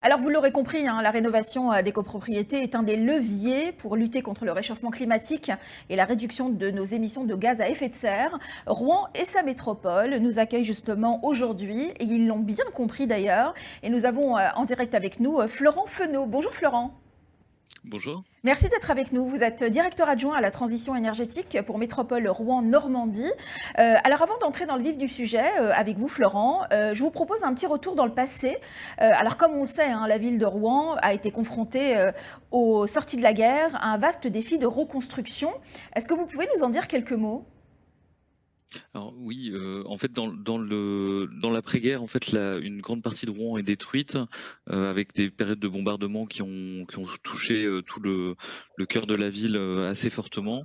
Alors vous l'aurez compris, hein, la rénovation des copropriétés est un des leviers pour lutter contre le réchauffement climatique et la réduction de nos émissions de gaz à effet de serre. Rouen et sa métropole nous accueillent justement aujourd'hui et ils l'ont bien compris d'ailleurs. Et nous avons en direct avec nous Florent Fenot. Bonjour Florent. Bonjour. Merci d'être avec nous. Vous êtes directeur adjoint à la transition énergétique pour Métropole Rouen-Normandie. Alors avant d'entrer dans le vif du sujet avec vous Florent, je vous propose un petit retour dans le passé. Alors comme on le sait, hein, la ville de Rouen a été confrontée aux sorties de la guerre à un vaste défi de reconstruction. Est-ce que vous pouvez nous en dire quelques mots? Alors oui, en fait, dans l'après-guerre, en fait, une grande partie de Rouen est détruite, avec des périodes de bombardement qui ont touché, tout le cœur de la ville, assez fortement.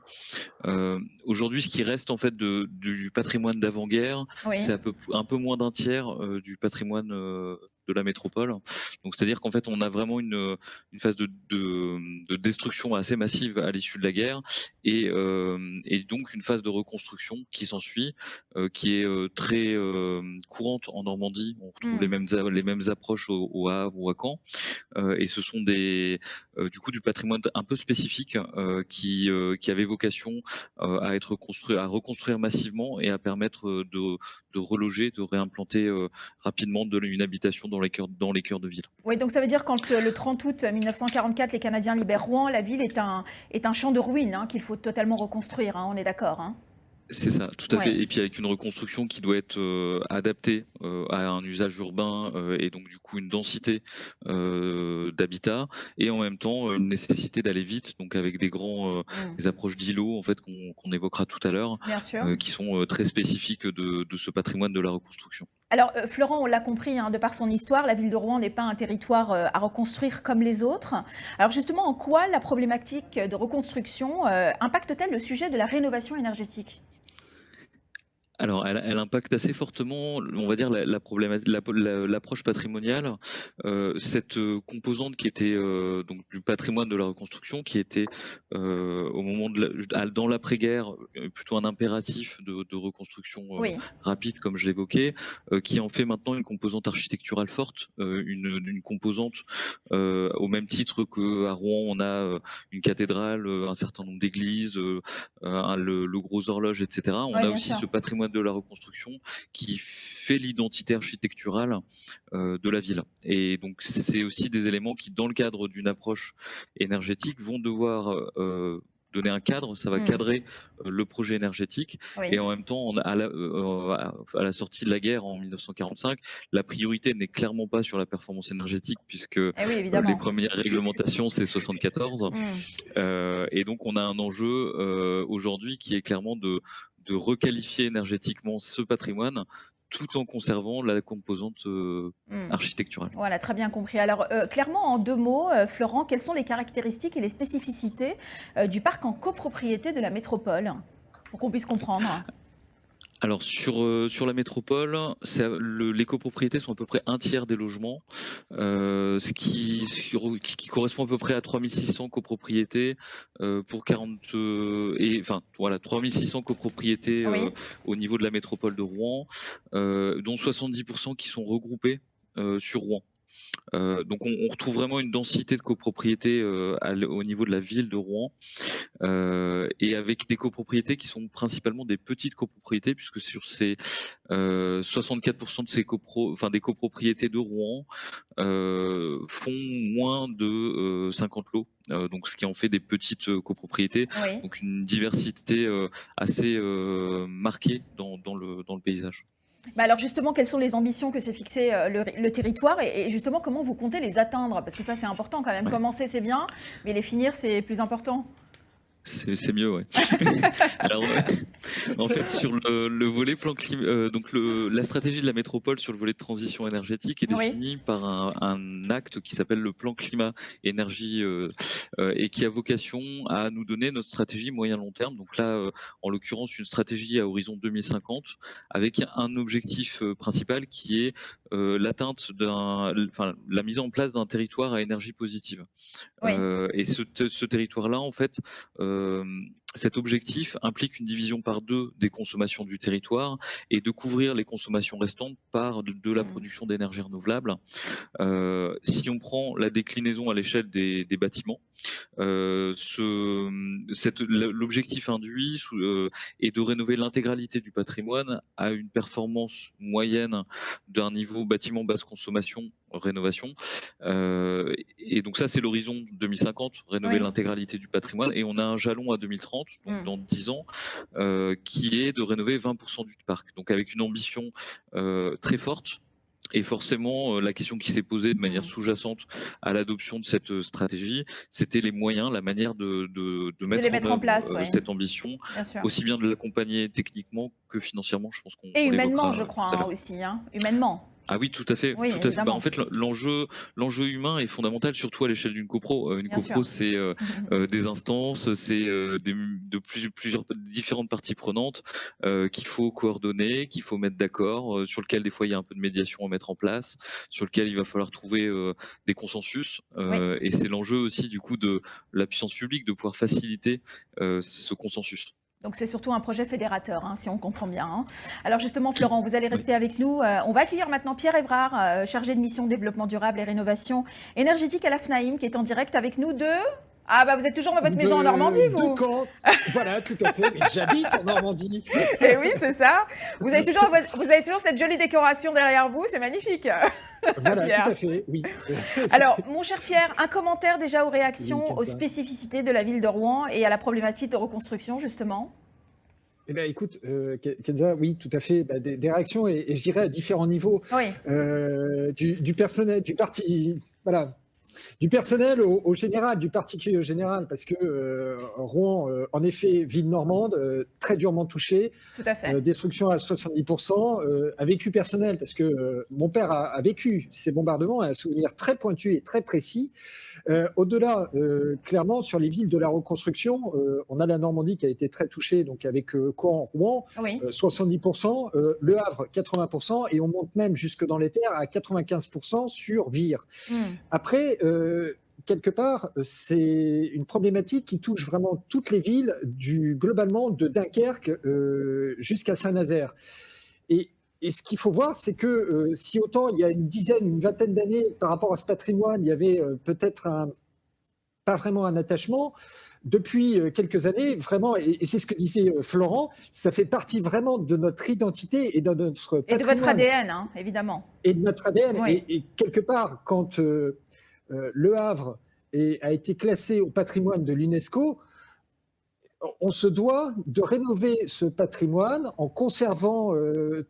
Aujourd'hui, ce qui reste, en fait, du patrimoine d'avant-guerre, c'est Oui. un peu moins d'un tiers, du patrimoine, de la métropole. Donc c'est-à-dire qu'en fait, on a vraiment une phase de destruction assez massive à l'issue de la guerre et donc une phase de reconstruction qui s'ensuit, qui est, très, courante en Normandie. On retrouve Hmm. les mêmes approches au Havre ou à Caen, et ce sont du coup, du patrimoine un peu spécifique, qui avait vocation, à être construit, à reconstruire massivement et à permettre, de reloger, de réimplanter, rapidement une habitation dans les cœurs de ville. Oui, donc ça veut dire quand le 30 août 1944, les Canadiens libèrent Rouen, la ville est un champ de ruines hein, qu'il faut totalement reconstruire, hein, on est d'accord, hein? C'est ça, tout à fait, Ouais. et puis avec une reconstruction qui doit être, adaptée, à un usage urbain, et donc du coup une densité, d'habitat, et en même temps, une nécessité d'aller vite, donc avec Hmm. des approches d'îlots en fait qu'on évoquera tout à l'heure, Bien sûr. qui sont, très spécifiques de ce patrimoine de la reconstruction. Alors, Florent, on l'a compris, hein, de par son histoire, la ville de Rouen n'est pas un territoire à reconstruire comme les autres. Alors justement, en quoi la problématique de reconstruction impacte-t-elle le sujet de la rénovation énergétique? Alors, elle impacte assez fortement, on va dire, l'approche patrimoniale. Cette, composante qui était, donc du patrimoine de la reconstruction, qui était, au moment dans l'après-guerre, plutôt un impératif de reconstruction, Oui. rapide comme je l'évoquais, qui en fait maintenant une composante architecturale forte, une composante, au même titre qu'à Rouen on a, une cathédrale, un certain nombre d'églises, le Gros Horloge, et cetera. On Oui, a bien aussi sûr. ce patrimoine de la reconstruction qui fait l'identité architecturale, de la ville, et donc c'est aussi des éléments qui, dans le cadre d'une approche énergétique, vont devoir, donner un cadre. Ça va Hmm. cadrer, le projet énergétique, et Oui. en même temps, à la sortie de la guerre en 1945, la priorité n'est clairement pas sur la performance énergétique puisque, Eh oui, les évidemment. premières réglementations, c'est 74. Hmm. Et donc on a un enjeu, aujourd'hui, qui est clairement de requalifier énergétiquement ce patrimoine, tout en conservant la composante, Hmm. architecturale. Voilà, très bien compris. Alors, clairement, en deux mots, Florent, quelles sont les caractéristiques et les spécificités du parc en copropriété de la métropole, pour qu'on puisse comprendre? Alors sur la métropole, les copropriétés sont à peu près un tiers des logements, ce qui correspond à peu près à 3 600 copropriétés, pour 40, et enfin voilà, 3 600 copropriétés, Oui. au niveau de la métropole de Rouen, dont 70 qui sont regroupées, sur Rouen. Donc on retrouve vraiment une densité de copropriétés, au niveau de la ville de Rouen, et avec des copropriétés qui sont principalement des petites copropriétés, puisque sur ces, 64 de ces des copropriétés de Rouen, font moins de, 50 lots, donc ce qui en fait des petites, copropriétés, Oui. donc une diversité, assez, marquée dans le paysage. Bah alors justement, quelles sont les ambitions que s'est fixé le territoire et justement comment vous comptez les atteindre? Parce que ça c'est important quand même. Ouais. Commencer c'est bien, mais les finir c'est plus important. C'est mieux, ouais. Alors, en fait, sur le volet plan clim donc la stratégie de la métropole sur le volet de transition énergétique est Oui. définie par un acte qui s'appelle le plan climat énergie, et qui a vocation à nous donner notre stratégie moyen long terme. Donc là, en l'occurrence, une stratégie à horizon 2050 avec un objectif, principal qui est, la mise en place d'un territoire à énergie positive. Oui. Et ce territoire-là, en fait, hem, Cet objectif implique une division par 2 des consommations du territoire et de couvrir les consommations restantes par de la Mmh. production d'énergie renouvelable. Si on prend la déclinaison à l'échelle des bâtiments, l'objectif induit est de rénover l'intégralité du patrimoine à une performance moyenne d'un niveau bâtiment basse consommation rénovation. Et donc ça, c'est l'horizon 2050, rénover Oui. l'intégralité du patrimoine. Et on a un jalon à 2030, donc Mmh. dans 10 ans, qui est de rénover 20% du parc. Donc avec une ambition très forte. Et forcément, la question qui s'est posée de manière Mmh. sous-jacente à l'adoption de cette stratégie, c'était les moyens, la manière de De les mettre en mettre en œuvre place, oui, cette ambition, bien sûr. aussi bien de l'accompagner techniquement que financièrement. Je pense qu'on Et humainement, l'évoquera je crois, tout à hein, l'heure. aussi, hein? Humainement. Ah oui, tout à fait, Oui, tout à fait. Bah, en évidemment, fait, l'enjeu humain est fondamental, surtout à l'échelle d'une copro. Une bien sûr. copro, c'est des instances, c'est plusieurs différentes parties prenantes qu'il faut coordonner, qu'il faut mettre d'accord, sur lequel des fois il y a un peu de médiation à mettre en place, sur lequel il va falloir trouver des consensus. Oui. Et c'est l'enjeu aussi du coup de la puissance publique de pouvoir faciliter ce consensus. Donc c'est surtout un projet fédérateur, hein, si on comprend bien, hein. Alors justement, Florent, vous allez Oui. rester avec nous. On va accueillir maintenant Pierre Évrard, chargé de mission développement durable et rénovation énergétique à la FNAIM, qui est en direct avec nous de... Ah bah vous êtes toujours dans votre maison en Normandie, De vous? Caen. Voilà, tout à fait. Mais j'habite en Normandie. Eh oui, c'est ça. Vous avez toujours cette jolie décoration derrière vous, c'est magnifique, Voilà, tout Pierre. à fait, oui. Alors, mon cher Pierre, un commentaire déjà aux Oui, réactions, aux Kenza. spécificités de la ville de Rouen et à la problématique de reconstruction, justement? Eh bien, écoute, Kenza, oui, tout à fait. Bah, des réactions, et je dirais à différents niveaux. Oui. Du personnel, du parti, voilà, du personnel au général, du particulier au général, parce que Rouen, en effet, ville normande, très durement touchée, Tout à fait. destruction à 70%, a vécu personnel, parce que mon père a vécu ces bombardements, a un souvenir très pointu et très précis. Au-delà, clairement, sur les villes de la reconstruction, on a la Normandie qui a été très touchée, donc avec Caen, Rouen, Oui. 70%, Le Havre, 80%, et on monte même jusque dans les terres à 95% sur Vire. Hmm. Après, quelque part, c'est une problématique qui touche vraiment toutes les villes, globalement de Dunkerque jusqu'à Saint-Nazaire. Et ce qu'il faut voir, c'est que si autant il y a une vingtaine d'années, par rapport à ce patrimoine, il y avait peut-être pas vraiment un attachement, depuis quelques années, vraiment, et c'est ce que disait Florent, ça fait partie vraiment de notre identité et de notre Et de votre patrimoine ADN, hein, évidemment. et de notre ADN. Oui. Et quelque part, quand Le Havre a été classé au patrimoine de l'UNESCO, on se doit de rénover ce patrimoine en conservant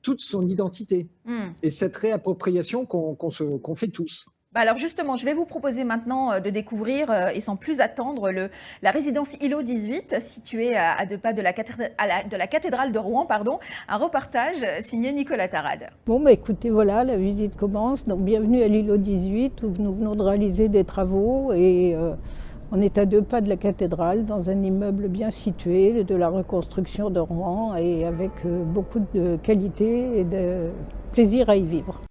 toute son identité Hmm. et cette réappropriation qu'on fait tous. Bah alors justement, je vais vous proposer maintenant de découvrir, et sans plus attendre, la résidence Îlot 18, située à 2 pas de la cathédrale de Rouen, pardon, un reportage signé Nicolas Tarade. Bon, bah écoutez, voilà, la visite commence. Donc, bienvenue à l'îlot 18, où nous venons de réaliser des travaux. Et on est à 2 pas de la cathédrale, dans un immeuble bien situé, de la reconstruction de Rouen, et avec beaucoup de qualité et de plaisir à y vivre.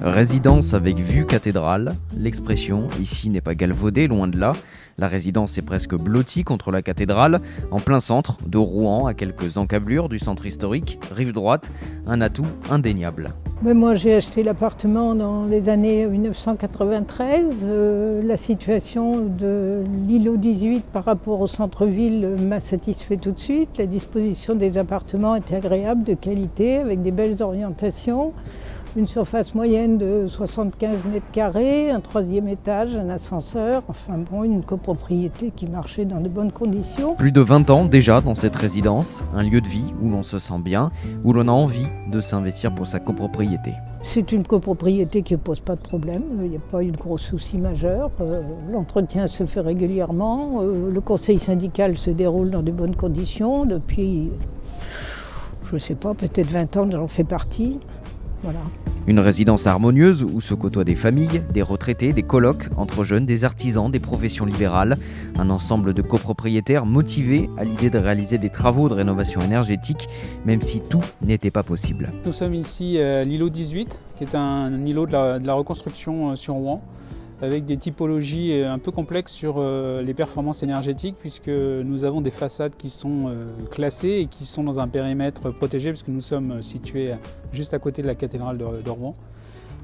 Résidence avec vue cathédrale, l'expression ici n'est pas galvaudée, loin de là. La résidence est presque blottie contre la cathédrale, en plein centre de Rouen, à quelques encablures du centre historique, rive droite, un atout indéniable. Mais moi, j'ai acheté l'appartement dans les années 1993. La situation de l'îlot 18 par rapport au centre-ville m'a satisfait tout de suite. La disposition des appartements était agréable, de qualité, avec des belles orientations. Une surface moyenne de 75 mètres carrés, un 3e étage, un ascenseur, enfin bon, une copropriété qui marchait dans de bonnes conditions. Plus de 20 ans déjà dans cette résidence, un lieu de vie où l'on se sent bien, où l'on a envie de s'investir pour sa copropriété. C'est une copropriété qui ne pose pas de problème, il n'y a pas eu de gros soucis majeurs. L'entretien se fait régulièrement, le conseil syndical se déroule dans de bonnes conditions depuis, je ne sais pas, peut-être 20 ans, j'en fais partie. Voilà. Une résidence harmonieuse où se côtoient des familles, des retraités, des colocs, entre jeunes, des artisans, des professions libérales. Un ensemble de copropriétaires motivés à l'idée de réaliser des travaux de rénovation énergétique, même si tout n'était pas possible. Nous sommes ici à l'îlot 18, qui est un îlot de la reconstruction sur Rouen, avec des typologies un peu complexes sur les performances énergétiques, puisque nous avons des façades qui sont classées et qui sont dans un périmètre protégé, puisque nous sommes situés juste à côté de la cathédrale de Rouen.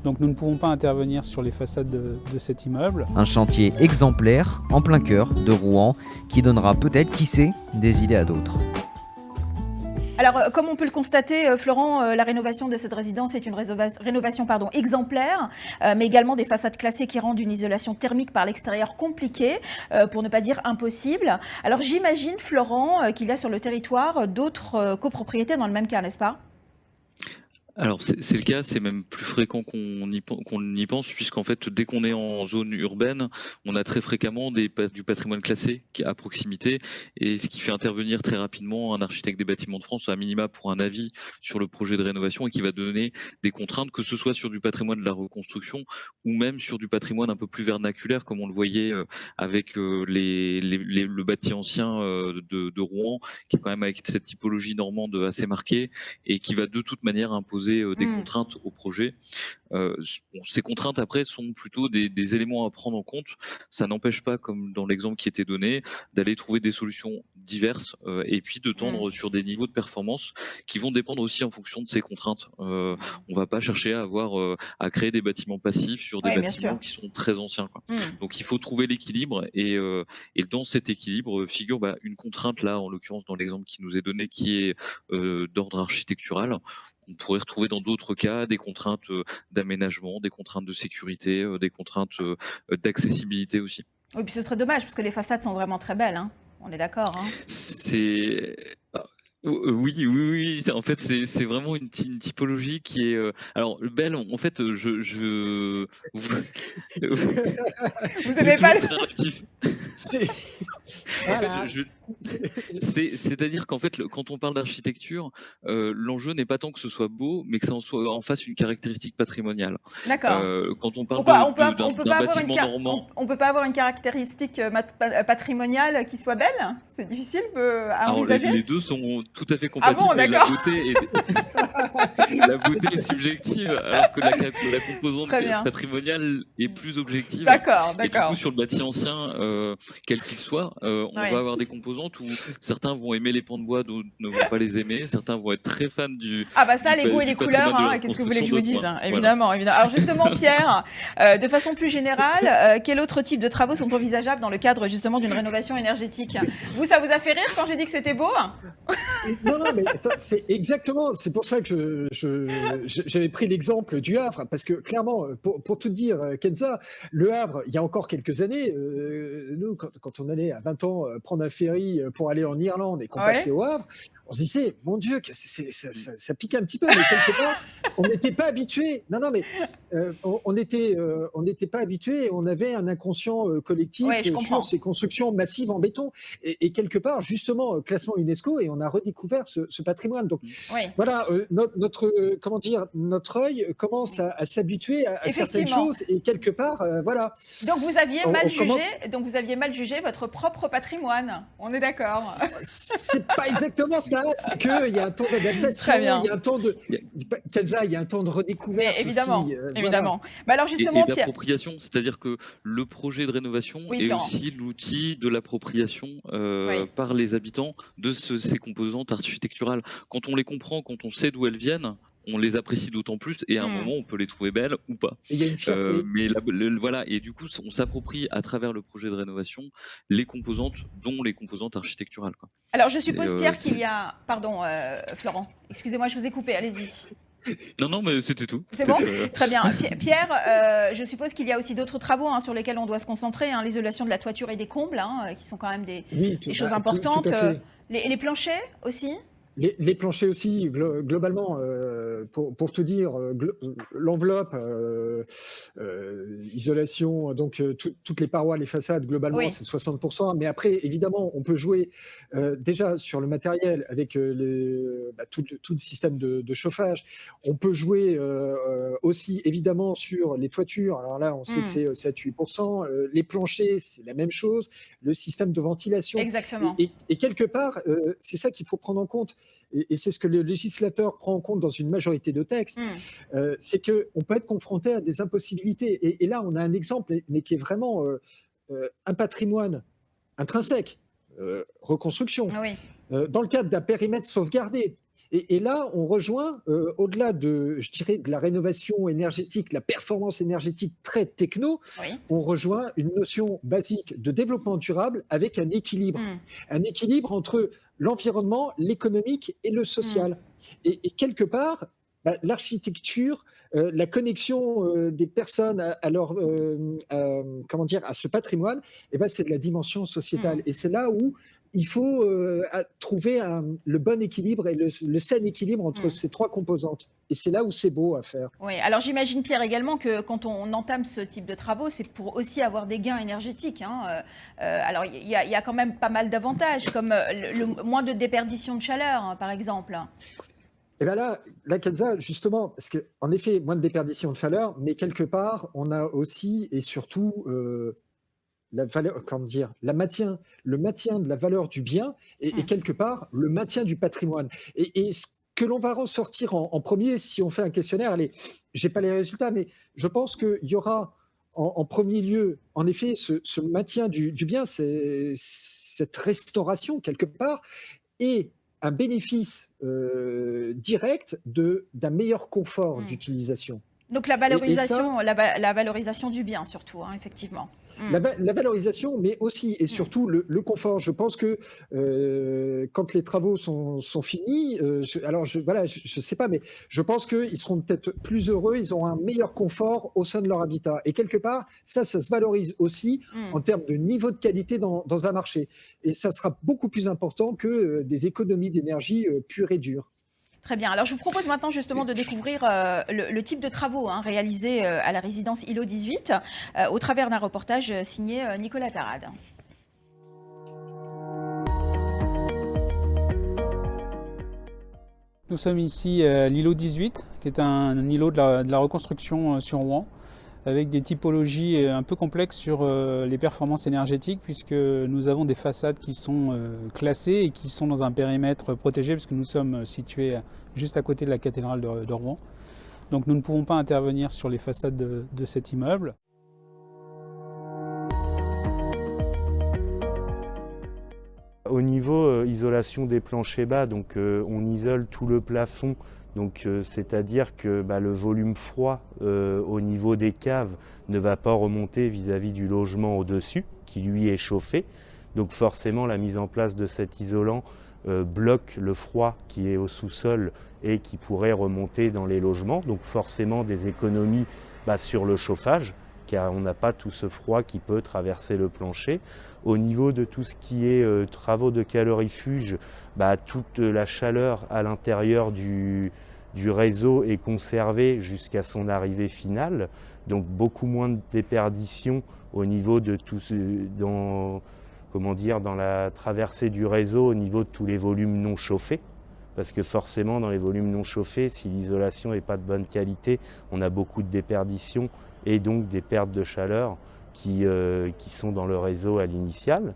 Donc nous ne pouvons pas intervenir sur les façades de cet immeuble. Un chantier exemplaire en plein cœur de Rouen qui donnera peut-être, qui sait, des idées à d'autres. Alors, comme on peut le constater, Florent, la rénovation de cette résidence est une rénovation exemplaire, mais également des façades classées qui rendent une isolation thermique par l'extérieur compliquée, pour ne pas dire impossible. Alors, j'imagine, Florent, qu'il y a sur le territoire d'autres copropriétés dans le même cas, n'est-ce pas ? Alors c'est le cas, c'est même plus fréquent qu'on y pense, puisqu'en fait dès qu'on est en zone urbaine, on a très fréquemment du patrimoine classé qui est à proximité, et ce qui fait intervenir très rapidement un architecte des bâtiments de France, à minima pour un avis sur le projet de rénovation, et qui va donner des contraintes, que ce soit sur du patrimoine de la reconstruction ou même sur du patrimoine un peu plus vernaculaire, comme on le voyait avec le bâti ancien de Rouen, qui est quand même avec cette typologie normande assez marquée, et qui va de toute manière imposer des contraintes au projet. Ces contraintes après sont plutôt des éléments à prendre en compte. Ça n'empêche pas, comme dans l'exemple qui était donné, d'aller trouver des solutions diverses et puis de tendre sur des niveaux de performance qui vont dépendre aussi en fonction de ces contraintes. On ne va pas chercher à créer des bâtiments passifs sur des bâtiments qui sont très anciens, quoi. Donc il faut trouver l'équilibre, et dans cet équilibre figure une contrainte, là en l'occurrence dans l'exemple qui nous est donné, qui est d'ordre architectural. On pourrait retrouver dans d'autres cas des contraintes d'aménagement, des contraintes de sécurité, des contraintes d'accessibilité aussi. Oui, puis ce serait dommage, parce que les façades sont vraiment très belles, hein. On est d'accord, hein. Oui. En fait, c'est vraiment une typologie qui est. Alors, belle, en fait, vous aimez pas le. En fait, c'est-à-dire qu'en fait, quand on parle d'architecture, l'enjeu n'est pas tant que ce soit beau, mais que ça en fasse une caractéristique patrimoniale. D'accord. Quand on parle d'un bâtiment normand, on peut pas avoir une caractéristique patrimoniale qui soit belle ? C'est difficile à envisager ? Les deux sont tout à fait compatibles. Ah bon, d'accord. La beauté est subjective, alors que la composante patrimoniale est plus objective. D'accord. Et du coup, sur le bâti ancien, quel qu'il soit, on va avoir des composantes où certains vont aimer les pans de bois, d'autres ne vont pas les aimer. Certains vont être très fans du. Ah bah ça, les goûts et les couleurs, qu'est-ce que vous voulez que je vous dise, évidemment. Alors justement, Pierre, de façon plus générale, quel autre type de travaux sont envisageables dans le cadre justement d'une rénovation énergétique ? Vous, ça vous a fait rire quand j'ai dit que c'était beau ? Non, mais attends, c'est exactement, c'est pour ça que j'avais pris l'exemple du Havre, parce que clairement, pour tout dire, Kenza, le Havre, il y a encore quelques années, nous, quand on allait à 20 ans prendre un ferry pour aller en Irlande et qu'on passait au Havre, on se disait, mon Dieu, ça pique un petit peu, mais quelque part, on n'était pas habitués. Non, mais on n'était pas habitués, on avait un inconscient collectif sur ces constructions massives en béton. Et quelque part, justement, classement UNESCO, et on a redécouvert ce patrimoine. Donc voilà, notre œil commence à s'habituer à certaines choses, et quelque part, voilà. Donc vous aviez mal jugé votre propre patrimoine. On est d'accord. C'est pas exactement ça. C'est qu'il y a un temps d'adaptation, il y a un temps il y a un temps de redécouverte. Mais évidemment, aussi, évidemment. Voilà. Mais alors justement, et d'appropriation, c'est-à-dire que le projet de rénovation est aussi l'outil de l'appropriation par les habitants de ces composantes architecturales. Quand on les comprend, quand on sait d'où elles viennent, on les apprécie d'autant plus, et à un moment on peut les trouver belles ou pas. Et il y a une fierté. Mais voilà, et du coup on s'approprie à travers le projet de rénovation les composantes, dont les composantes architecturales, quoi. Alors je suppose, Pierre, qu'il y a... Pardon, Florent, excusez-moi, je vous ai coupé, allez-y. Non, mais c'était tout. C'est bon ? Très bien. Pierre, je suppose qu'il y a aussi d'autres travaux sur lesquels on doit se concentrer, l'isolation de la toiture et des combles, qui sont quand même des choses importantes. Tout à fait. Les planchers aussi ? Les planchers aussi, globalement, pour tout dire, l'enveloppe, isolation, donc toutes les parois, les façades, globalement, Oui. c'est 60%. Mais après, évidemment, on peut jouer déjà sur le matériel avec tout le système de chauffage. On peut jouer aussi, évidemment, sur les toitures. Alors là, on sait que c'est 7-8%. Les planchers, c'est la même chose. Le système de ventilation. Exactement. Et quelque part, c'est ça qu'il faut prendre en compte. Et c'est ce que le législateur prend en compte dans une majorité de textes, c'est qu'on peut être confronté à des impossibilités. Et là, on a un exemple, mais qui est vraiment un patrimoine intrinsèque, reconstruction, Oui. dans le cadre d'un périmètre sauvegardé. Et là, on rejoint, au-delà je dirais, de la rénovation énergétique, la performance énergétique très techno, Oui. on rejoint une notion basique de développement durable avec un équilibre. Un équilibre entre l'environnement, l'économique et le social. Et quelque part, l'architecture, la connexion des personnes à leur, à ce patrimoine, c'est de la dimension sociétale. Et c'est là où il faut trouver le bon équilibre et le sain équilibre entre ces trois composantes. Et c'est là où c'est beau à faire. Oui, alors j'imagine, Pierre, également que quand on entame ce type de travaux, c'est pour aussi avoir des gains énergétiques. Alors, il y a quand même pas mal d'avantages, comme le moins de déperdition de chaleur, hein, par exemple. Et bien là, Kenza, justement, parce qu'en effet, moins de déperdition de chaleur, mais quelque part, on a aussi et surtout la valeur, le maintien de la valeur du bien et quelque part le maintien du patrimoine. Et ce que l'on va ressortir en premier, si on fait un questionnaire, allez, j'ai pas les résultats, mais je pense qu'il y aura en premier lieu, en effet, ce maintien du bien, cette restauration quelque part, et un bénéfice direct d'un meilleur confort d'utilisation. Donc la valorisation, la valorisation du bien surtout, hein, effectivement. La valorisation, mais aussi et surtout le confort. Je pense que quand les travaux sont finis, je sais pas, mais je pense qu'ils seront peut-être plus heureux, ils auront un meilleur confort au sein de leur habitat. Et quelque part, ça se valorise aussi en termes de niveau de qualité dans un marché. Et ça sera beaucoup plus important que des économies d'énergie pures et dures. Très bien. Alors, je vous propose maintenant justement de découvrir le type de travaux réalisés à la résidence ILO 18 au travers d'un reportage signé Nicolas Tarade. Nous sommes ici à l'ILO 18, qui est un îlot de la reconstruction sur Rouen, avec des typologies un peu complexes sur les performances énergétiques, puisque nous avons des façades qui sont classées et qui sont dans un périmètre protégé, puisque nous sommes situés juste à côté de la cathédrale de Rouen. Donc nous ne pouvons pas intervenir sur les façades de cet immeuble. Au niveau isolation des planchers bas, donc on isole tout le plafond. Donc, c'est-à-dire que le volume froid au niveau des caves ne va pas remonter vis-à-vis du logement au-dessus, qui lui est chauffé. Donc forcément, la mise en place de cet isolant bloque le froid qui est au sous-sol et qui pourrait remonter dans les logements. Donc forcément, des économies sur le chauffage, car on n'a pas tout ce froid qui peut traverser le plancher. Au niveau de tout ce qui est travaux de calorifuge, toute la chaleur à l'intérieur du réseau est conservée jusqu'à son arrivée finale. Donc beaucoup moins de déperdition au niveau de tout dans la traversée du réseau, au niveau de tous les volumes non chauffés. Parce que forcément, dans les volumes non chauffés, si l'isolation n'est pas de bonne qualité, on a beaucoup de déperdition et donc des pertes de chaleur qui sont dans le réseau à l'initiale.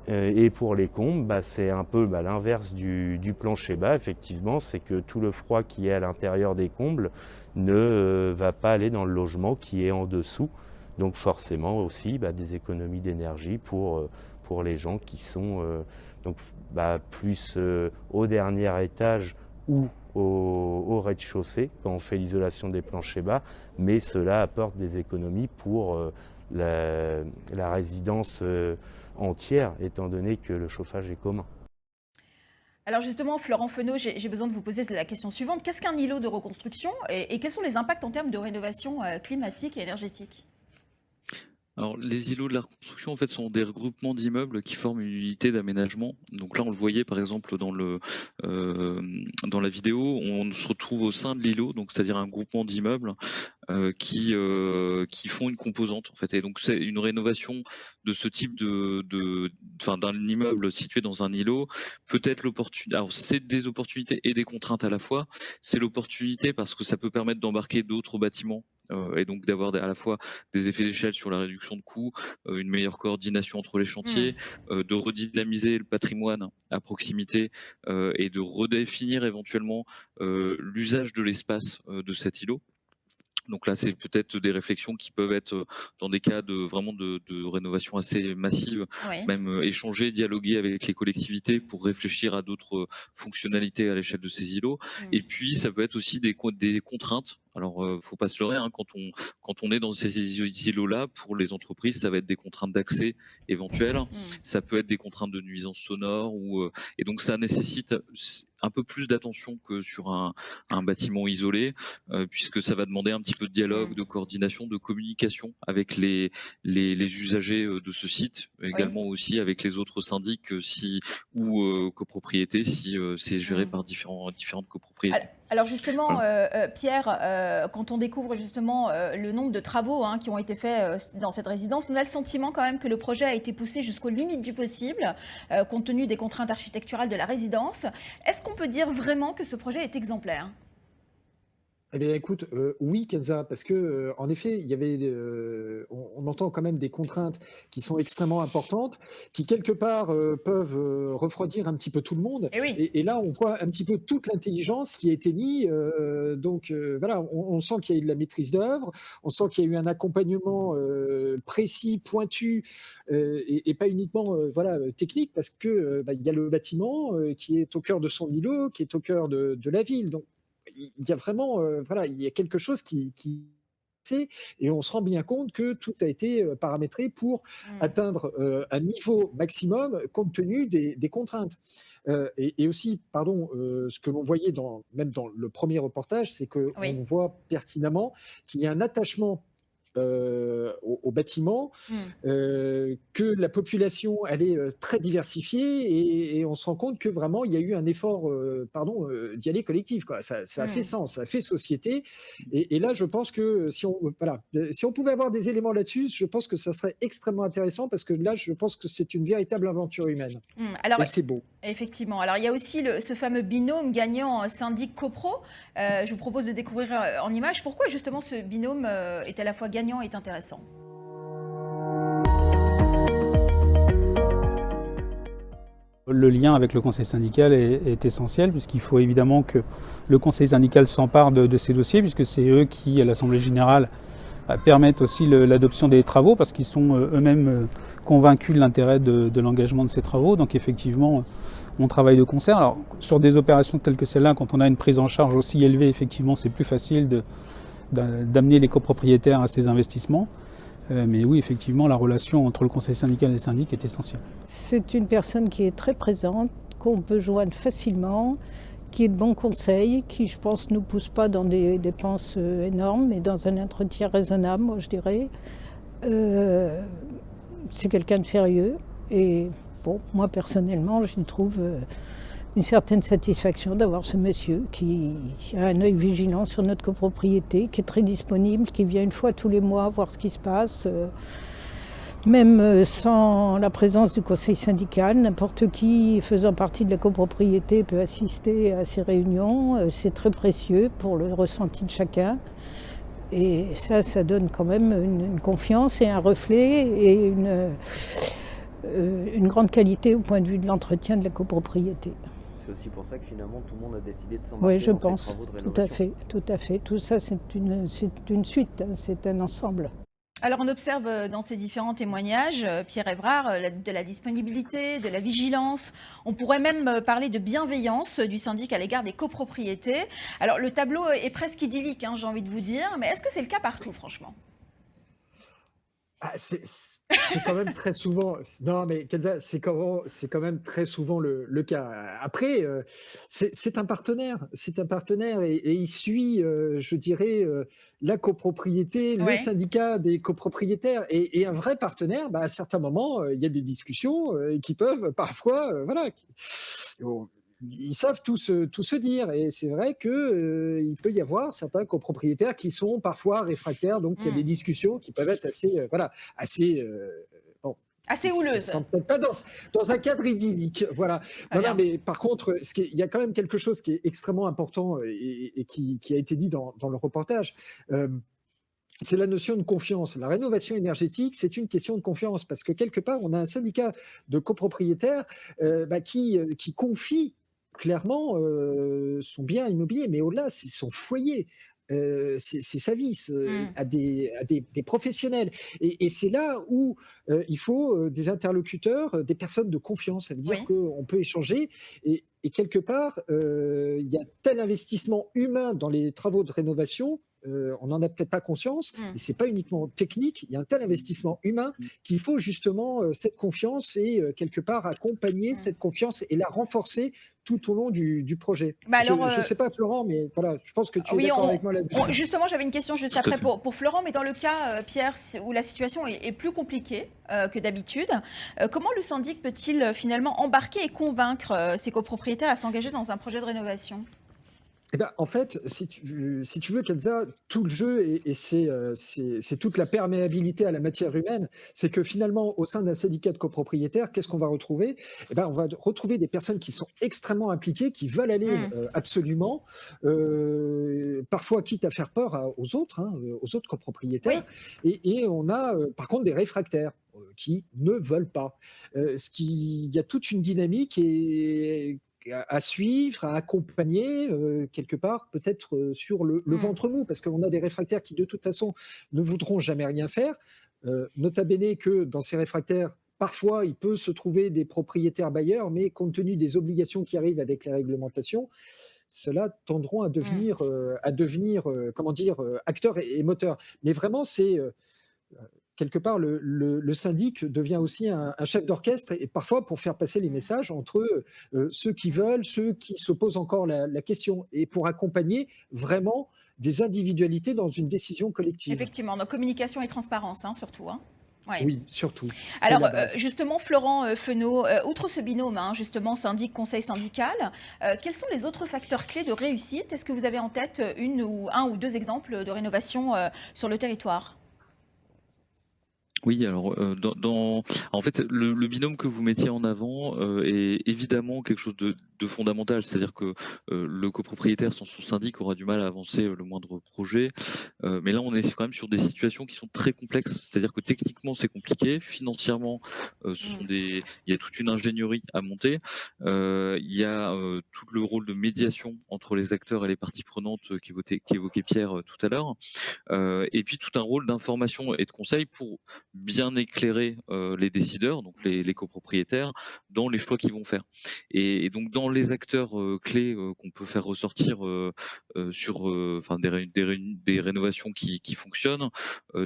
Et pour les combles, c'est un peu l'inverse du plancher bas, effectivement, c'est que tout le froid qui est à l'intérieur des combles ne va pas aller dans le logement qui est en dessous. Donc forcément aussi des économies d'énergie pour les gens qui sont plus au dernier étage ou au rez-de-chaussée quand on fait l'isolation des planchers bas, mais cela apporte des économies pour la résidence entière, étant donné que le chauffage est commun. Alors justement, Florent Fenot, j'ai besoin de vous poser la question suivante. Qu'est-ce qu'un îlot de reconstruction et quels sont les impacts en termes de rénovation climatique et énergétique ? Alors, les îlots de la reconstruction, en fait, sont des regroupements d'immeubles qui forment une unité d'aménagement. Donc là, on le voyait par exemple dans la vidéo, on se retrouve au sein de l'îlot, donc c'est-à-dire un groupement d'immeubles qui font une composante en fait. Et donc c'est une rénovation de ce type d'un immeuble situé dans un îlot. Peut-être l'opportunité. Alors c'est des opportunités et des contraintes à la fois. C'est l'opportunité parce que ça peut permettre d'embarquer d'autres bâtiments. Et donc d'avoir à la fois des effets d'échelle sur la réduction de coûts, une meilleure coordination entre les chantiers, de redynamiser le patrimoine à proximité et de redéfinir éventuellement l'usage de l'espace de cet îlot. Donc là, c'est peut-être des réflexions qui peuvent être dans des cas de rénovation assez massive, Oui. même échanger, dialoguer avec les collectivités pour réfléchir à d'autres fonctionnalités à l'échelle de ces îlots. Et puis, ça peut être aussi des contraintes. Alors, faut pas se leurrer, hein, quand on est dans ces îlots-là, pour les entreprises, ça va être des contraintes d'accès éventuelles. Ça peut être des contraintes de nuisance sonore et donc ça nécessite un peu plus d'attention que sur un bâtiment isolé, puisque ça va demander un petit peu de dialogue, de coordination, de communication avec les usagers de ce site, également aussi avec les autres syndics ou copropriétés si c'est géré par différentes copropriétés. Alors justement, Voilà. Pierre, quand on découvre justement le nombre de travaux qui ont été faits dans cette résidence, on a le sentiment quand même que le projet a été poussé jusqu'aux limites du possible, compte tenu des contraintes architecturales de la résidence. Est-ce qu'on peut dire vraiment que ce projet est exemplaire ? Eh bien, écoute, oui, Kenza, parce que en effet, il y avait, on entend quand même des contraintes qui sont extrêmement importantes, qui quelque part peuvent refroidir un petit peu tout le monde. Eh oui. Et là, on voit un petit peu toute l'intelligence qui a été mise. Donc voilà, on sent qu'il y a eu de la maîtrise d'œuvre, on sent qu'il y a eu un accompagnement précis, pointu, et pas uniquement voilà technique, parce que il y a le bâtiment qui est au cœur de son îlot, qui est au cœur de la ville. Donc il y a vraiment, voilà, il y a quelque chose qui et on se rend bien compte que tout a été paramétré pour atteindre un niveau maximum compte tenu des contraintes. Et aussi, pardon, ce que l'on voyait même dans le premier reportage, c'est qu'on voit pertinemment qu'il y a un attachement au bâtiment, que la population elle est très diversifiée et on se rend compte que vraiment il y a eu un effort d'y aller collectif, quoi. Ça a fait sens, ça a fait société et là je pense que si on pouvait avoir des éléments là-dessus, je pense que ça serait extrêmement intéressant parce que là je pense que c'est une véritable aventure humaine. Alors, et c'est beau. Effectivement. Alors, il y a aussi ce fameux binôme gagnant syndic copro. Je vous propose de découvrir en images pourquoi justement ce binôme est à la fois gagnant et intéressant. Le lien avec le conseil syndical est essentiel puisqu'il faut évidemment que le conseil syndical s'empare de ces dossiers puisque c'est eux qui, à l'Assemblée générale, permettent aussi l'adoption des travaux parce qu'ils sont eux-mêmes convaincus de l'intérêt de l'engagement de ces travaux. Donc effectivement, on travaille de concert. Alors sur des opérations telles que celle-là, quand on a une prise en charge aussi élevée, effectivement, c'est plus facile d'amener les copropriétaires à ces investissements. Mais oui, effectivement, la relation entre le conseil syndical et les syndics est essentielle. C'est une personne qui est très présente, qu'on peut joindre facilement, qui est de bons conseils, qui, je pense, ne nous pousse pas dans des dépenses énormes, mais dans un entretien raisonnable, moi, je dirais. C'est quelqu'un de sérieux. Et bon, moi, personnellement, j'y trouve une certaine satisfaction d'avoir ce monsieur qui a un œil vigilant sur notre copropriété, qui est très disponible, qui vient une fois tous les mois voir ce qui se passe. Même sans la présence du conseil syndical, n'importe qui faisant partie de la copropriété peut assister à ces réunions. C'est très précieux pour le ressenti de chacun. Et ça donne quand même une confiance et un reflet et une grande qualité au point de vue de l'entretien de la copropriété. C'est aussi pour ça que finalement tout le monde a décidé de s'embarquer dans ces travaux de rénovation. Tout à fait. Tout ça, c'est une suite, hein, c'est un ensemble. Alors on observe dans ces différents témoignages, Pierre Evrard, de la disponibilité, de la vigilance. On pourrait même parler de bienveillance du syndic à l'égard des copropriétés. Alors le tableau est presque idyllique, hein, j'ai envie de vous dire, mais est-ce que c'est le cas partout, franchement ? Ah, c'est quand même très souvent non, mais Kenza, c'est quand même très souvent le cas. Après, c'est un partenaire et il suit, je dirais, la copropriété, le Ouais. syndicat des copropriétaires et un vrai partenaire, bah, à certains moments, il y a des discussions, qui peuvent parfois, voilà, on ils savent tout se dire et c'est vrai que, il peut y avoir certains copropriétaires qui sont parfois réfractaires, donc il y a des Mmh. discussions qui peuvent être assez, voilà, assez, bon, Assez elles houleuse. sont peut-être pas dans un cadre idyllique, voilà. Très Non, non, bien. mais par contre, il y a quand même quelque chose qui est extrêmement important et qui a été dit dans le reportage. C'est la notion de confiance. La rénovation énergétique, c'est une question de confiance parce que quelque part, on a un syndicat de copropriétaires bah, qui confie clairement son bien immobilier, mais au-delà, c'est son foyer. C'est sa vie Mmh. des professionnels. Et c'est là où il faut des interlocuteurs, des personnes de confiance. Ça veut dire Oui. qu'on peut échanger et quelque part, il y a tel investissement humain dans les travaux de rénovation on n'en a peut-être pas conscience, et Mmh. c'est pas uniquement technique. Il y a un tel investissement humain qu'il faut justement cette confiance et quelque part accompagner Mmh. cette confiance et la renforcer tout au long du projet. Bah, alors, Je sais pas, Florent, mais voilà, je pense que tu es oui, d'accord avec moi là-dessus. justement, j'avais une question juste Tout à après fait. pour Florent, mais dans le cas, Pierre, où la situation est plus compliquée que d'habitude, comment le syndic peut-il finalement embarquer et convaincre ses copropriétaires à s'engager dans un projet de rénovation? Eh ben, en fait, si tu veux, Kenza, tout le jeu et c'est toute la perméabilité à la matière humaine, c'est que finalement, au sein d'un syndicat de copropriétaires, qu'est-ce qu'on va retrouver? Eh ben, on va retrouver des personnes qui sont extrêmement impliquées, qui veulent aller Mmh. absolument, parfois quitte à faire peur aux autres, hein, aux autres copropriétaires. Oui. Et on a par contre des réfractaires qui ne veulent pas. Il y a toute une dynamique et à suivre, à accompagner, quelque part, peut-être, sur le Mmh. ventre mou. Parce qu'on a des réfractaires qui, de toute façon, ne voudront jamais rien faire. Nota bene que dans ces réfractaires, parfois, il peut se trouver des propriétaires bailleurs, mais compte tenu des obligations qui arrivent avec les réglementations, ceux-là tendront Mmh. à devenir, comment dire, acteurs et moteurs. Mais vraiment, c'est, quelque part, le syndic devient aussi un chef d'orchestre et parfois pour faire passer les Mmh. messages entre ceux qui veulent, ceux qui se posent encore la question et pour accompagner vraiment des individualités dans une décision collective. Effectivement, donc communication et transparence, hein, surtout, hein? Ouais. Oui, surtout, c'est Alors, la base. justement, Florent, Feneau, outre ce binôme, hein, justement, syndic-conseil syndical, quels sont les autres facteurs clés de réussite? Est-ce que vous avez en tête une ou un ou 2 exemples de rénovation, sur le territoire? Oui, alors, en fait, le binôme que vous mettiez en avant, est évidemment quelque chose de fondamental. C'est-à-dire que, le copropriétaire sans son syndic aura du mal à avancer, le moindre projet. Mais là, on est quand même sur des situations qui sont très complexes. C'est-à-dire que techniquement, c'est compliqué. Financièrement, Mmh. il y a toute une ingénierie à monter. Il y a, tout le rôle de médiation entre les acteurs et les parties prenantes, qu'évoquait Pierre, tout à l'heure. Et puis tout un rôle d'information et de conseil pour bien éclairer les décideurs, donc les copropriétaires, dans les choix qu'ils vont faire. Et donc dans les acteurs clés qu'on peut faire ressortir sur enfin, des rénovations qui fonctionnent,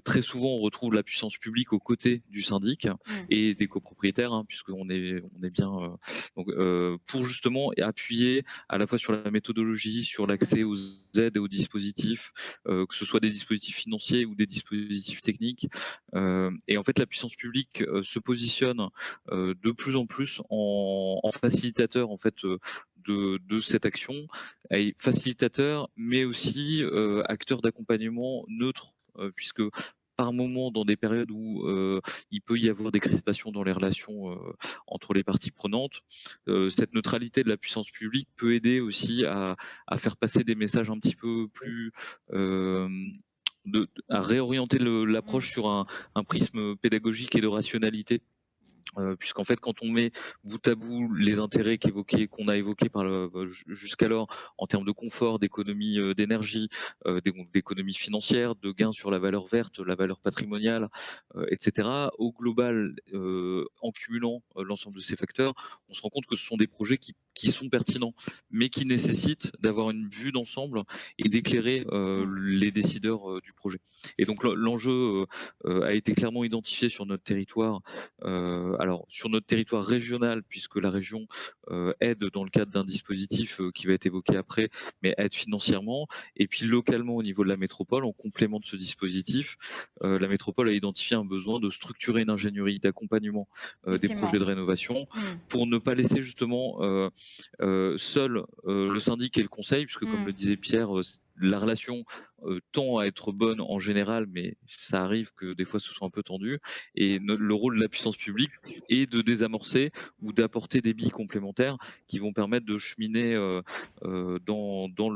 très souvent on retrouve la puissance publique aux côtés du syndic Mmh. et des copropriétaires, hein, on est bien donc pour justement appuyer à la fois sur la méthodologie, sur l'accès aux aides et aux dispositifs, que ce soit des dispositifs financiers ou des dispositifs techniques. Et en fait, la puissance publique se positionne de plus en plus en facilitateur en fait de cette action, et facilitateur, mais aussi acteur d'accompagnement neutre, puisque par moment, dans des périodes où il peut y avoir des crispations dans les relations entre les parties prenantes, cette neutralité de la puissance publique peut aider aussi à faire passer des messages un petit peu plus euh, à réorienter Mmh. l'approche sur un prisme pédagogique et de rationalité. Puisqu'en fait, quand on met bout à bout les intérêts qu'on a évoqués jusqu'alors en termes de confort, d'économie d'énergie, d'économie financière, de gains sur la valeur verte, la valeur patrimoniale, etc. Au global, en cumulant l'ensemble de ces facteurs, on se rend compte que ce sont des projets qui qui sont pertinents, mais qui nécessitent d'avoir une vue d'ensemble et d'éclairer les décideurs du projet. Et donc l'enjeu a été clairement identifié sur notre territoire. Alors sur notre territoire régional, puisque la région aide dans le cadre d'un dispositif qui va être évoqué après, mais aide financièrement. Et puis localement au niveau de la métropole, en complément de ce dispositif, la métropole a identifié un besoin de structurer une ingénierie d'accompagnement des Effectivement. projets de rénovation pour ne pas laisser justement seul le syndic et le conseil, puisque comme le disait Pierre, la relation tend à être bonne en général, mais ça arrive que des fois ce soit un peu tendu. Et le rôle de la puissance publique est de désamorcer ou d'apporter des billes complémentaires qui vont permettre de cheminer dans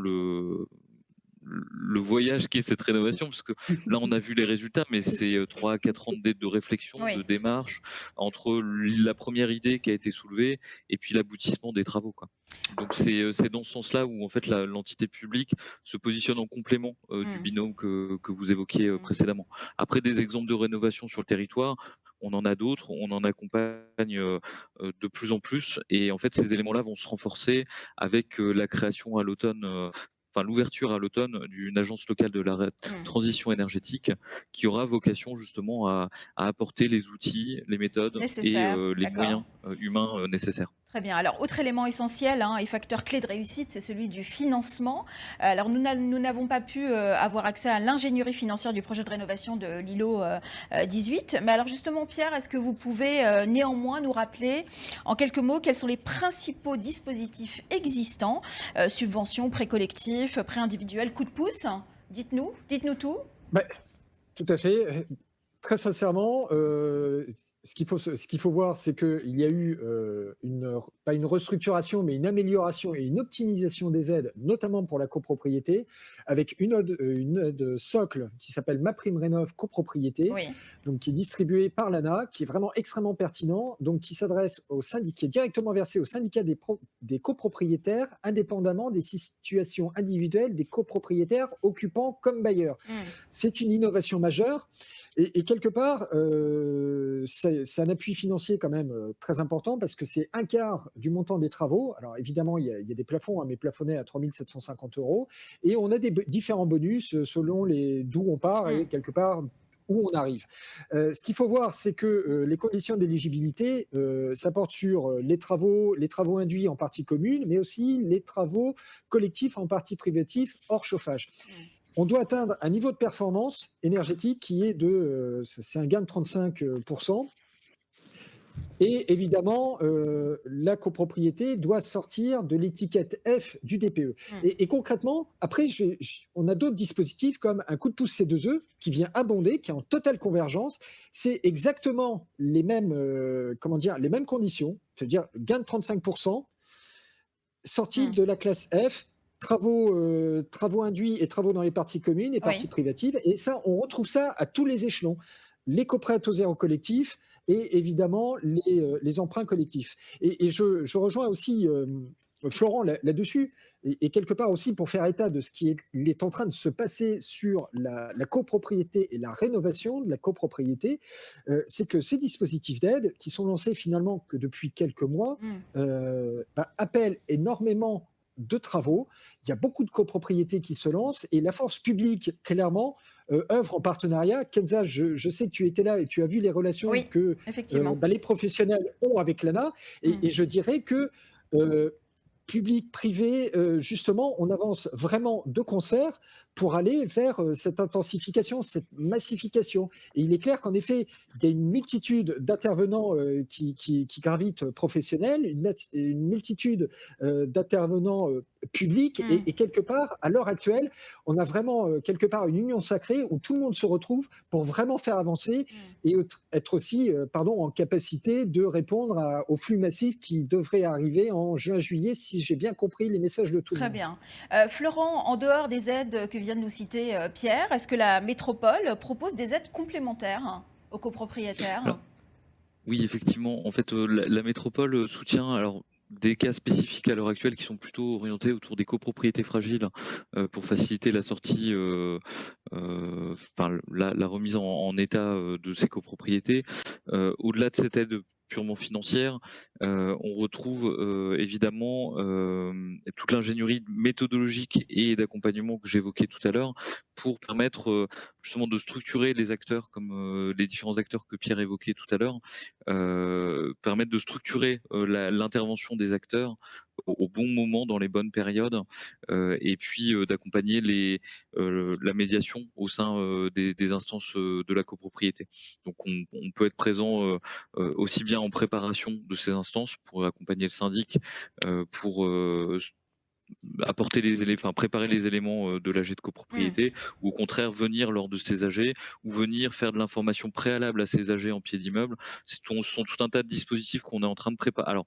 le voyage qui est cette rénovation, parce que là on a vu les résultats, mais c'est 3 à 4 ans de réflexion, Oui. de démarche, entre la première idée qui a été soulevée et puis l'aboutissement des travaux, quoi. Donc c'est dans ce sens-là où en fait l'entité publique se positionne en complément du binôme que vous évoquiez précédemment. Après, des exemples de rénovation sur le territoire, on en a d'autres, on en accompagne de plus en plus, et en fait ces éléments-là vont se renforcer avec la création à l'automne, l'ouverture à l'automne d'une agence locale de la transition énergétique qui aura vocation justement à apporter les outils, les méthodes et Nécessaire, les d'accord. moyens humains nécessaires. Très bien. Alors, autre élément essentiel et facteur clé de réussite, c'est celui du financement. Alors, nous n'avons pas pu avoir accès à l'ingénierie financière du projet de rénovation de l'îlot 18. Mais alors, justement, Pierre, est-ce que vous pouvez néanmoins nous rappeler en quelques mots quels sont les principaux dispositifs existants, subventions, prêts collectifs, prêts individuels, coup de pouce? Dites-nous tout. Tout à fait. Très sincèrement, ce qu'il faut voir, c'est qu'il y a eu pas une restructuration, mais une amélioration et une optimisation des aides, notamment pour la copropriété, avec une aide socle qui s'appelle MaPrimeRénov' copropriété, Oui. donc qui est distribuée par l'ANA, qui est vraiment extrêmement pertinent, donc qui s'adresse au syndicat, qui est directement versé au syndicat des copropriétaires, indépendamment des situations individuelles des copropriétaires occupants comme bailleurs. C'est une innovation majeure. Et quelque part, c'est un appui financier quand même très important parce que c'est un quart du montant des travaux. Alors évidemment, il y a des plafonds, mais plafonnés à 3 750 €. Et on a des différents bonus selon d'où on part et quelque part où on arrive. Ce qu'il faut voir, c'est que les conditions d'éligibilité, ça porte sur les travaux induits en partie commune, mais aussi les travaux collectifs en partie privative hors chauffage. On doit atteindre un niveau de performance énergétique qui est c'est un gain de 35%. Et évidemment, la copropriété doit sortir de l'étiquette F du DPE. Et concrètement, après, on a d'autres dispositifs comme un coup de pouce C2E qui vient abonder, qui est en totale convergence. C'est exactement les mêmes conditions, c'est-à-dire gain de 35%, sortie de la classe F, travaux induits et travaux dans les parties communes et parties privatives. Et ça, on retrouve ça à tous les échelons. Les coprêts aux zéro collectif et évidemment les emprunts collectifs. Et je rejoins aussi Florent là-dessus, et quelque part aussi pour faire état de ce qui est en train de se passer sur la copropriété et la rénovation de la copropriété, c'est que ces dispositifs d'aide, qui sont lancés finalement que depuis quelques mois, appellent énormément de travaux. Il y a beaucoup de copropriétés qui se lancent et la force publique, clairement, œuvre en partenariat. Kenza, je sais que tu étais là et tu as vu les relations que les professionnels ont avec l'ANA, et je dirais que public, privé, justement, on avance vraiment de concert pour aller vers cette intensification, cette massification. Et il est clair qu'en effet, il y a une multitude d'intervenants qui gravitent professionnels, une multitude d'intervenants publics, et quelque part, à l'heure actuelle, on a vraiment quelque part une union sacrée où tout le monde se retrouve pour vraiment faire avancer et être aussi en capacité de répondre au flux massif qui devrait arriver en juin-juillet, si j'ai bien compris les messages de tout le monde. Très bien. Florent, en dehors des aides que vient de nous citer Pierre, est-ce que la métropole propose des aides complémentaires aux copropriétaires? Alors, oui, effectivement. En fait, la métropole soutient des cas spécifiques à l'heure actuelle qui sont plutôt orientés autour des copropriétés fragiles pour faciliter la sortie, la remise en état de ces copropriétés. Au-delà de cette aide purement financière, on retrouve évidemment toute l'ingénierie méthodologique et d'accompagnement que j'évoquais tout à l'heure pour permettre justement de structurer les acteurs comme les différents acteurs que Pierre évoquait tout à l'heure, permettre de structurer l'intervention des acteurs au bon moment, dans les bonnes périodes, et puis d'accompagner la médiation au sein des instances de la copropriété. Donc on peut être présent aussi bien en préparation de ces instances pour accompagner le syndic, pour apporter préparer les éléments de l'AG de copropriété, ou au contraire venir lors de ces AG, ou venir faire de l'information préalable à ces AG en pied d'immeuble. Ce sont tout un tas de dispositifs qu'on est en train de préparer. Alors,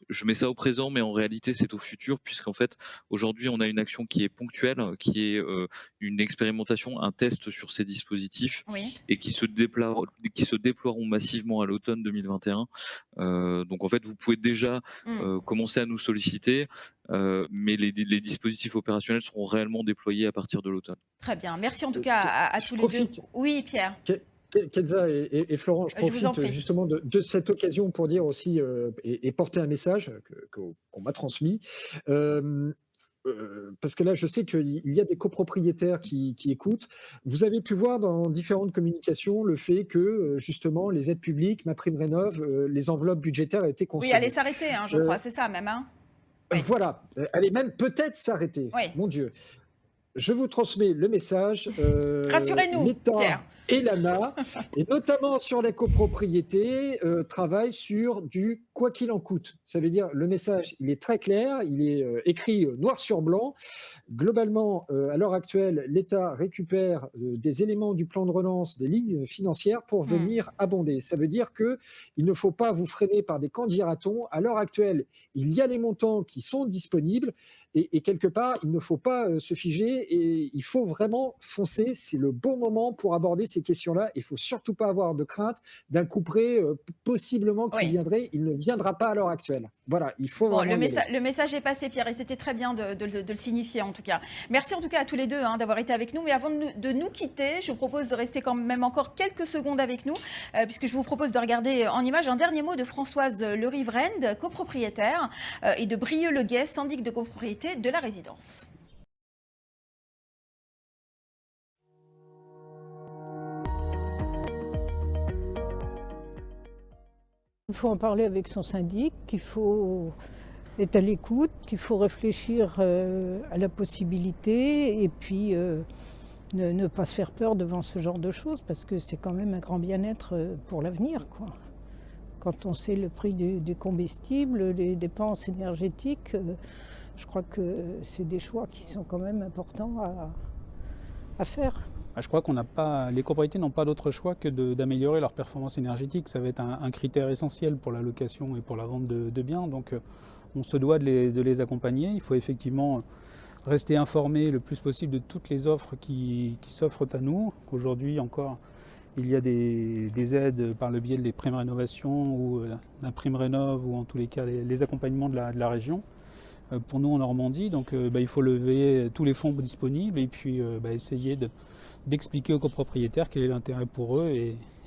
je mets ça au présent, mais en réalité, c'est au futur, puisqu'en fait, aujourd'hui, on a une action qui est ponctuelle, qui est une expérimentation, un test sur ces dispositifs, et qui se déploieront massivement à l'automne 2021. Donc, en fait, vous pouvez déjà commencer à nous solliciter, mais les dispositifs opérationnels seront réellement déployés à partir de l'automne. Très bien. Merci en tout cas à tous les deux. Oui, Pierre. Kenza et Florent, je profite justement de cette occasion pour dire aussi et porter un message qu'on m'a transmis. Parce que là, je sais qu'il y a des copropriétaires qui écoutent. Vous avez pu voir dans différentes communications le fait que, justement, les aides publiques, MaPrimeRénov', les enveloppes budgétaires étaient consommées. Oui, allez s'arrêter, je crois, c'est ça même. Oui. Voilà, allez même peut-être s'arrêter. Oui. Mon Dieu. Je vous transmets le message. Rassurez-nous, Pierre. Et l'ANA, et notamment sur la copropriété, travaillent sur du quoi qu'il en coûte. Ça veut dire, le message, il est très clair, il est écrit noir sur blanc. Globalement, à l'heure actuelle, l'État récupère des éléments du plan de relance, des lignes financières pour venir abonder. Ça veut dire qu'il ne faut pas vous freiner par des candidatons. À l'heure actuelle, il y a les montants qui sont disponibles, et quelque part, il ne faut pas se figer, et il faut vraiment foncer. C'est le bon moment pour aborder ces questions-là. Il ne faut surtout pas avoir de crainte d'un couperet possiblement qui viendrait. Il ne viendra pas à l'heure actuelle. Voilà, il faut vraiment le message est passé, Pierre, et c'était très bien de le signifier en tout cas. Merci en tout cas à tous les deux d'avoir été avec nous. Mais avant de nous quitter, je vous propose de rester quand même encore quelques secondes avec nous, puisque je vous propose de regarder en image un dernier mot de Françoise Le Riveraine, copropriétaire, et de Brieux-Le-Guay, syndic de copropriété de la résidence. Il faut en parler avec son syndic, qu'il faut être à l'écoute, qu'il faut réfléchir à la possibilité, et puis ne pas se faire peur devant ce genre de choses, parce que c'est quand même un grand bien-être pour l'avenir, quoi. Quand on sait le prix du combustible, les dépenses énergétiques, je crois que c'est des choix qui sont quand même importants à faire. Je crois les copropriétés n'ont pas d'autre choix que d'améliorer leur performance énergétique. Ça va être un critère essentiel pour la location et pour la vente de biens. Donc on se doit de les accompagner. Il faut effectivement rester informé le plus possible de toutes les offres qui s'offrent à nous. Aujourd'hui encore, il y a des aides par le biais des primes rénovation ou la prime rénov', ou en tous les cas les accompagnements de la région. Pour nous en Normandie, donc il faut lever tous les fonds disponibles et puis essayer d'expliquer aux copropriétaires quel est l'intérêt pour eux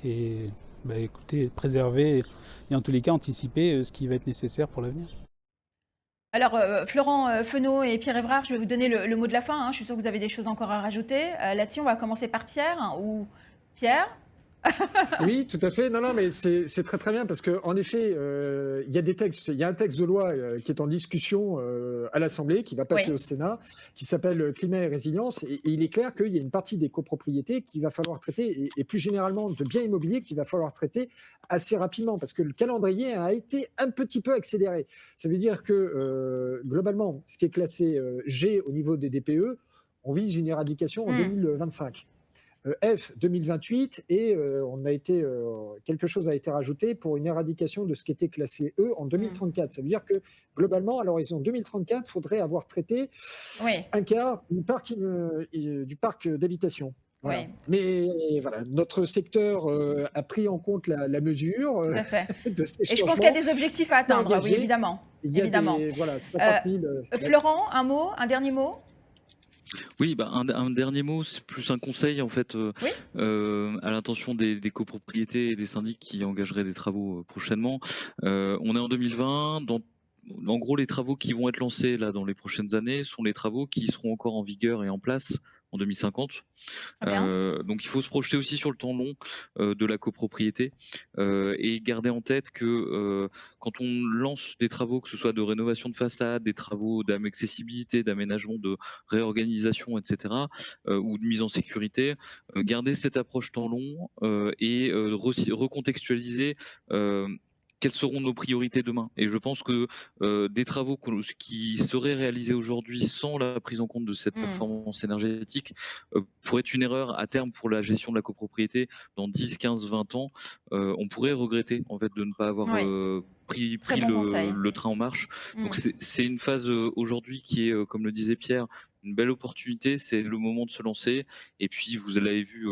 et écoutez, préserver et en tous les cas anticiper ce qui va être nécessaire pour l'avenir. Alors, Florent Fenot et Pierre Evrard, je vais vous donner le mot de la fin. Je suis sûre que vous avez des choses encore à rajouter. Là-dessus, on va commencer par Pierre ou Pierre. Oui, tout à fait. Non, mais c'est très très bien, parce qu'en effet, il y a des textes. Il y a un texte de loi qui est en discussion à l'Assemblée, qui va passer au Sénat, qui s'appelle Climat et résilience. Et il est clair qu'il y a une partie des copropriétés qu'il va falloir traiter, et plus généralement de biens immobiliers qu'il va falloir traiter assez rapidement, parce que le calendrier a été un petit peu accéléré. Ça veut dire que globalement, ce qui est classé G au niveau des DPE, on vise une éradication en 2025. F 2028, et quelque chose a été rajouté pour une éradication de ce qui était classé E en 2034. Ça veut dire que globalement, à l'horizon 2034, il faudrait avoir traité un quart du parc d'habitation. Voilà. Oui. Mais voilà, notre secteur a pris en compte la mesure. Tout à fait. Et je pense qu'il y a des objectifs à atteindre, oui, évidemment. Il y a évidemment. Florent, un dernier mot ? Oui, bah, un dernier mot, c'est plus un conseil en fait Oui. à l'intention des copropriétés et des syndics qui engageraient des travaux prochainement. On est en 2020. En gros, les travaux qui vont être lancés là dans les prochaines années sont les travaux qui seront encore en vigueur et en place en 2050. Très bien. Donc il faut se projeter aussi sur le temps long de la copropriété et garder en tête que quand on lance des travaux, que ce soit de rénovation de façade, des travaux d'accessibilité, d'aménagement, de réorganisation, etc., ou de mise en sécurité, garder cette approche temps long et recontextualiser quelles seront nos priorités demain. Et je pense que des travaux qui seraient réalisés aujourd'hui sans la prise en compte de cette performance énergétique pourrait être une erreur à terme pour la gestion de la copropriété dans 10, 15, 20 ans. On pourrait regretter en fait de ne pas avoir Oui. pris Très bon conseil. le train en marche. Donc c'est une phase aujourd'hui qui est, comme le disait Pierre, une belle opportunité, c'est le moment de se lancer. Et puis, vous l'avez vu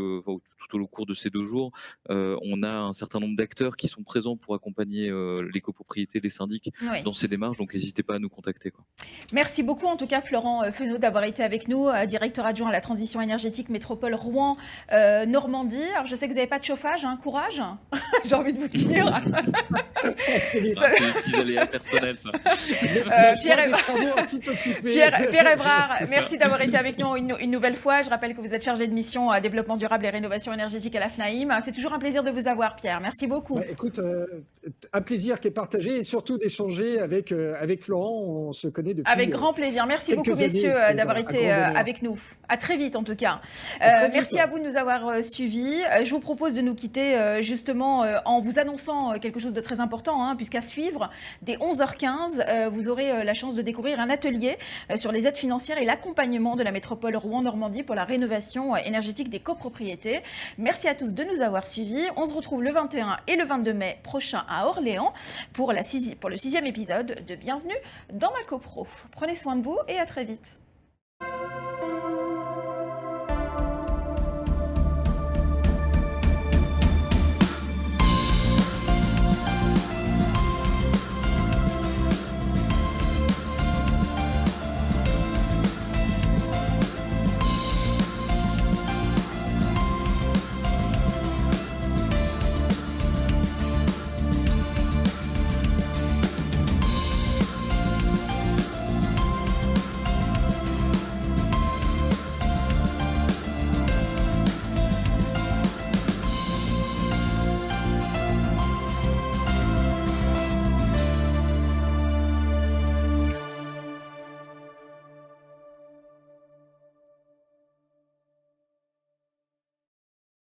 tout au cours de ces 2 jours, on a un certain nombre d'acteurs qui sont présents pour accompagner les copropriétés, les syndics Oui. dans ces démarches. Donc, n'hésitez pas à nous contacter, quoi. Merci beaucoup en tout cas Florent Fenot d'avoir été avec nous, directeur adjoint à la transition énergétique métropole Rouen Normandie. Alors je sais que vous n'avez pas de chauffage, hein, courage, j'ai envie de vous dire. C'est les- C'est des petits aléas personnels, ça. Pierre des travaux ensuite occupés. Pierre Evrard, merci d'avoir été avec nous une nouvelle fois. Je rappelle que vous êtes chargé de mission à développement durable et rénovation énergétique à la FNAIM. C'est toujours un plaisir de vous avoir, Pierre. Merci beaucoup. Bah, écoute, un plaisir qui est partagé et surtout d'échanger avec Florent. On se connaît depuis. Avec grand plaisir. Merci quelques beaucoup, années, messieurs, c'est d'avoir un été grand bonheur. avec nous. À très vite, en tout cas. très vite. Merci à vous de nous avoir suivis. Je vous propose de nous quitter justement en vous annonçant quelque chose de très important, hein, puisqu'à suivre, dès 11h15, vous aurez la chance de découvrir un atelier sur les aides financières et l'accompagnement de la métropole Rouen-Normandie pour la rénovation énergétique des copropriétés. Merci à tous de nous avoir suivis. On se retrouve le 21 et le 22 mai prochain à Orléans pour le 6e épisode de Bienvenue dans ma copro. Prenez soin de vous et à très vite.